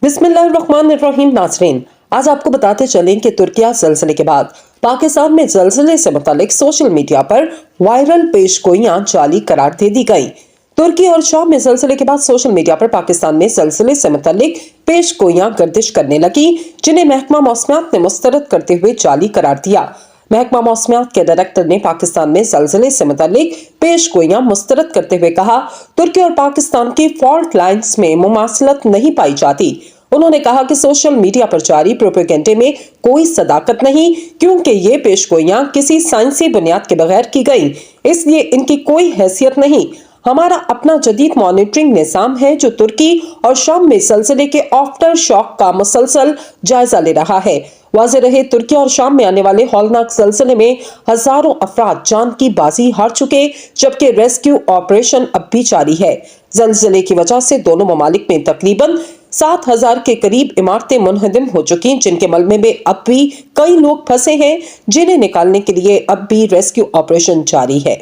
बिस्मिल्लाहिर्रहमानिर्रहीम। नाज़रीन, आज आपको बताते चलें कि तुर्किया ज़लज़ले के बाद पाकिस्तान में ज़लज़ले से मुतालिक सोशल मीडिया पर वायरल पेशगोइयां जाली करार दे दी गई। तुर्की और शाम में ज़लज़ले के बाद सोशल मीडिया पर पाकिस्तान में ज़लज़ले से मुतालिक पेशगोइयां गर्दिश करने लगी, जिन्हें महकमा मौसमियात ने मुस्तरद करते हुए जाली करार दिया। महकमा मौसमियात के डायरेक्टर ने पाकिस्तान में ज़लज़ले से मुतालिक पेशगोइयां मुस्तरद करते हुए कहा, तुर्की और पाकिस्तान की फॉल्ट लाइन्स में मुमासलत नहीं पाई जाती। उन्होंने कहा कि सोशल मीडिया पर जारी प्रोपेगेंडे में कोई सदाकत नहीं, क्योंकि ये पेशगोइयां किसी साइंसी बुनियाद के बगैर की गई, इसलिए इनकी कोई हैसियत नहीं। हमारा अपना जदीद मॉनिटरिंग निज़ाम है जो तुर्की और शाम में ज़लज़ले के आफ्टर शॉक का मुसलसल जायजा ले रहा है। वाज़े रहे, तुर्की और शाम में आने वाले हौलनाक ज़लज़ले में हजारों अफराद जान की बाजी हार चुके, जबकि रेस्क्यू ऑपरेशन अब भी जारी है। ज़लज़ले की वजह से दोनों ममालिक में तकरीबन 7,000 के करीब इमारतें मुनहदिम हो चुकी, जिनके मलबे में अब भी कई लोग फंसे हैं, जिन्हें निकालने के लिए अब भी रेस्क्यू ऑपरेशन जारी है।